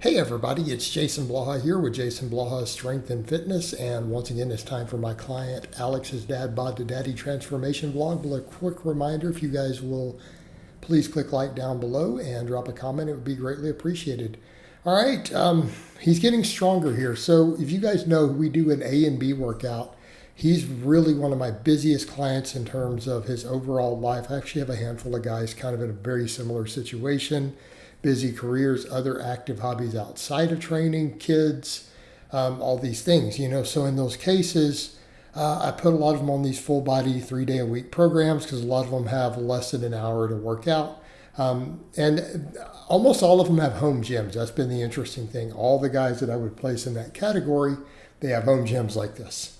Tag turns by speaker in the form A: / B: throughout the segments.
A: Hey everybody, it's Jason Blaha here with Jason Blaha Strength and Fitness, and once again it's time for my client Alex's Dadbod to Daddy transformation vlog. But a quick reminder, if you guys will please click like down below and drop a comment, it would be greatly appreciated. All right, he's getting stronger here. So if you guys know, we do an A and B workout. He's really one of my busiest clients in terms of his overall life. I actually have a handful of guys kind of in a very similar situation. Busy careers, other active hobbies outside of training, kids, all these things, So in those cases, I put a lot of them on these full body 3-day-a-week programs because a lot of them have less than an hour to work out. And almost all of them have home gyms. That's been the interesting thing. All the guys that I would place in that category, they have home gyms like this.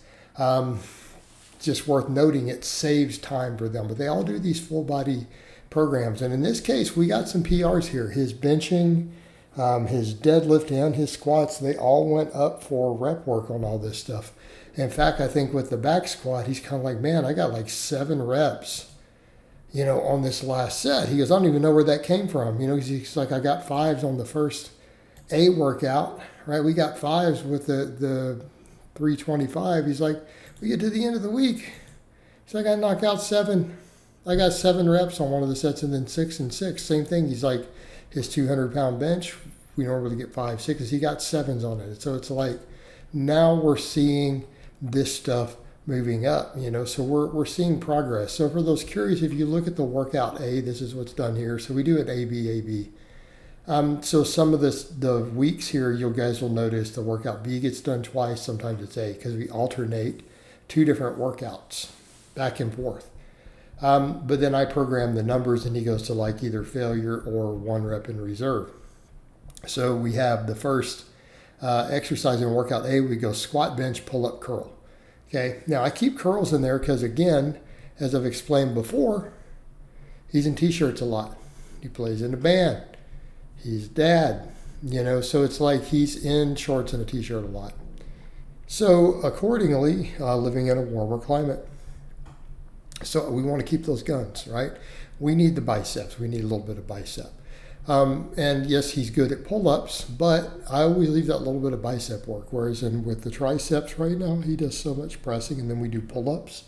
A: Just worth noting, it saves time for them, but they all do these full body programs. And in this case, we got some PRs here. His benching, his deadlift, and his squats, they all went up for rep work on all this stuff. In fact, I think with the back squat, he's kind of like, man, I got like 7 reps, on this last set. He goes, I don't even know where that came from. He's like, I got 5s on the first A workout, right? We got 5s with the 325. He's like, we get to the end of the week. He's like, I knock out 7. I got 7 reps on one of the sets and then 6 and 6. Same thing. He's like, his 200-pound bench, we normally get 5, 6s. He got 7s on it. So it's like, now we're seeing this stuff moving up, so we're seeing progress. So for those curious, if you look at the workout A, this is what's done here. So we do it A, B, A, B. So some of the weeks here, you guys will notice the workout B gets done twice. Sometimes it's A because we alternate 2 different workouts back and forth. But then I program the numbers and he goes to like either failure or 1 rep in reserve. So we have the first exercise in workout A, we go squat, bench, pull up, curl. Okay. Now I keep curls in there because again, as I've explained before, he's in t-shirts a lot. He plays in a band. He's dad, so it's like he's in shorts and a t-shirt a lot. So accordingly, living in a warmer climate. So we want to keep those guns, right? We need the biceps. We need a little bit of bicep. And yes, he's good at pull-ups, but I always leave that little bit of bicep work. Whereas with the triceps right now, he does so much pressing and then we do pull-ups.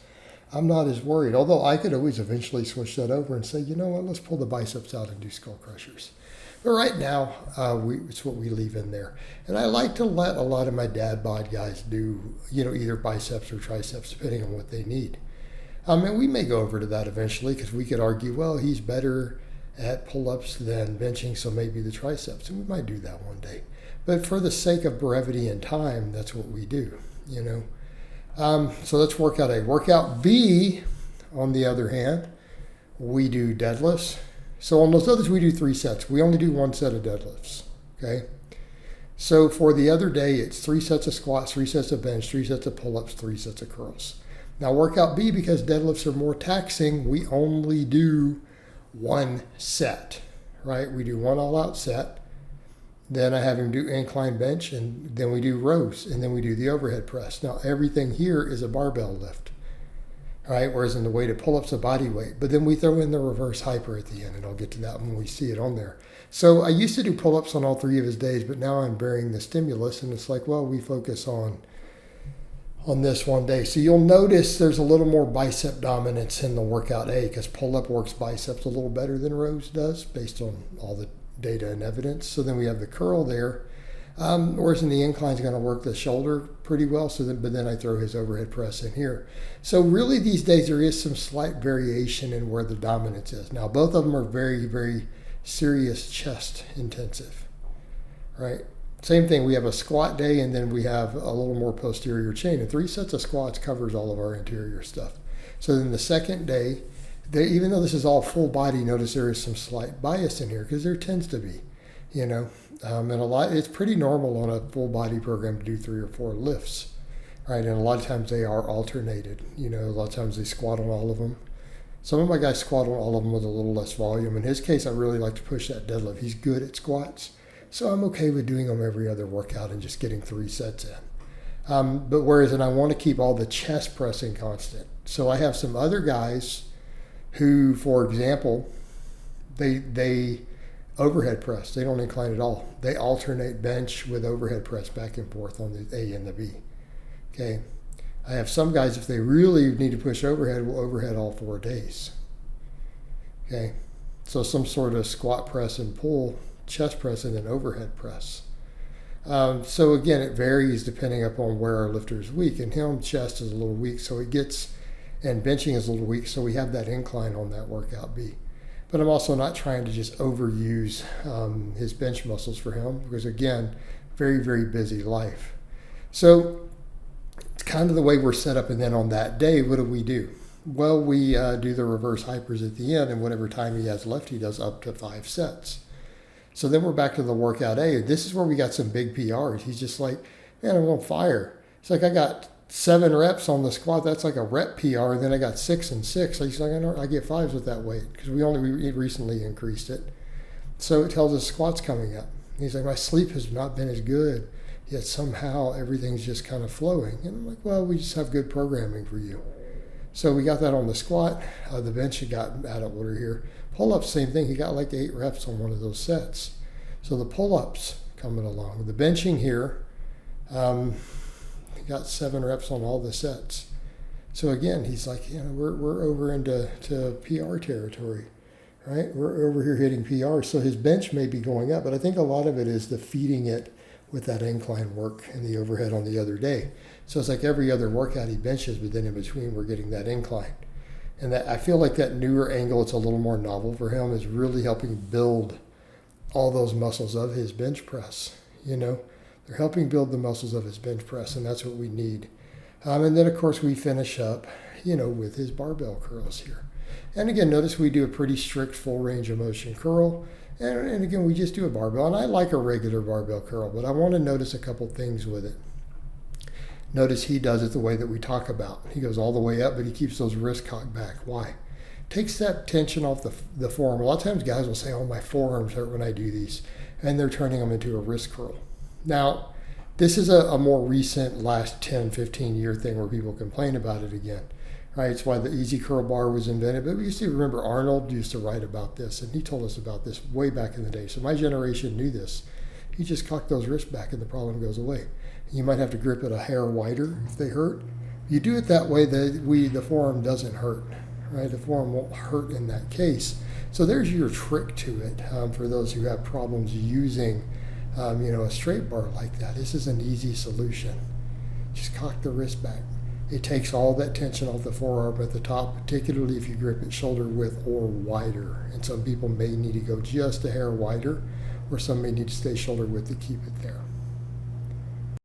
A: I'm not as worried. Although I could always eventually switch that over and say, you know what, let's pull the biceps out and do skull crushers. But right now, it's what we leave in there. And I like to let a lot of my dad bod guys do, either biceps or triceps, depending on what they need. And we may go over to that eventually because we could argue, well, he's better at pull-ups than benching, so maybe the triceps. And we might do that one day. But for the sake of brevity and time, that's what we do, So let's work out A. Workout B, on the other hand, we do deadlifts. So on those others, we do 3 sets. We only do 1 set of deadlifts, okay? So for the other day, it's 3 sets of squats, 3 sets of bench, 3 sets of pull-ups, 3 sets of curls. Now workout B, because deadlifts are more taxing, we only do 1 set, right? We do 1 all-out set. Then I have him do incline bench, and then we do rows, and then we do the overhead press. Now everything here is a barbell lift, right? Whereas in the weighted pull-ups, a body weight. But then we throw in the reverse hyper at the end, and I'll get to that when we see it on there. So I used to do pull-ups on all 3 of his days, but now I'm varying the stimulus, and it's like, well, we focus on this one day. So you'll notice there's a little more bicep dominance in the workout A because pull-up works biceps a little better than rows does based on all the data and evidence. So then we have the curl there. Whereas in the incline is going to work the shoulder pretty well. But then I throw his overhead press in here. So really these days there is some slight variation in where the dominance is. Now both of them are very, very serious chest intensive, right? Same thing, we have a squat day and then we have a little more posterior chain. And 3 sets of squats covers all of our interior stuff. So then the second day, even though this is all full body, notice there is some slight bias in here because there tends to be, and it's pretty normal on a full body program to do 3 or 4 lifts, right? And a lot of times they are alternated, a lot of times they squat on all of them. Some of my guys squat on all of them with a little less volume. In his case, I really like to push that deadlift. He's good at squats. So I'm okay with doing them every other workout and just getting 3 sets in. But whereas, and I want to keep all the chest pressing constant. So I have some other guys who, for example, they Overhead press, they don't incline at all. They alternate bench with overhead press back and forth on the A and the B. Okay, I have some guys, if they really need to push overhead, will overhead all 4 days. Okay, so some sort of squat press and pull, chest press, and then overhead press. So again, it varies depending upon where our lifter is weak. And him, chest is a little weak, so it gets, and benching is a little weak, so we have that incline on that workout B. But I'm also not trying to just overuse his bench muscles for him, because again, very, very busy life. So it's kind of the way we're set up. And then on that day, what do? Well, we do the reverse hypers at the end, and whatever time he has left, he does up to 5 sets. So then we're back to the workout A. This is where we got some big PRs. He's just like, man, I'm on fire. It's like, I got 7 reps on the squat. That's like a rep PR. And then I got 6 and 6. He's like, I get 5s with that weight, because we recently increased it. So it tells us squats coming up. He's like, my sleep has not been as good, yet somehow everything's just kind of flowing. And I'm like, well, we just have good programming for you. So we got that on the squat. The bench, he got out of order here. Pull-ups, same thing. He got like 8 reps on one of those sets. So the pull-ups coming along. The benching here, he got 7 reps on all the sets. So again, he's like, we're over into PR territory, right? We're over here hitting PR. So his bench may be going up, but I think a lot of it is the feeding it with that incline work and the overhead on the other day. So it's like every other workout he benches, but then in between we're getting that incline. And that, I feel like that newer angle, it's a little more novel for him, is really helping build all those muscles of his bench press. They're helping build the muscles of his bench press, and that's what we need. And then, of course, we finish up, with his barbell curls here. And again, notice we do a pretty strict full range of motion curl. And again, we just do a barbell. And I like a regular barbell curl, but I want to notice a couple things with it. Notice he does it the way that we talk about. He goes all the way up, but he keeps those wrists cocked back. Why? Takes that tension off the forearm. A lot of times guys will say, oh, my forearms hurt when I do these. And they're turning them into a wrist curl. Now, this is a more recent last 10, 15-year thing where people complain about it again. Right? It's why the easy curl bar was invented. But we used to remember Arnold used to write about this, and he told us about this way back in the day. So my generation knew this. You just cock those wrists back and the problem goes away. You might have to grip it a hair wider if they hurt. You do it that way, the forearm doesn't hurt. Right? The forearm won't hurt in that case. So there's your trick to it for those who have problems using a straight bar like that. This is an easy solution. Just cock the wrist back. It takes all that tension off the forearm at the top, particularly if you grip it shoulder width or wider. And some people may need to go just a hair wider, or some may need to stay shoulder width to keep it there.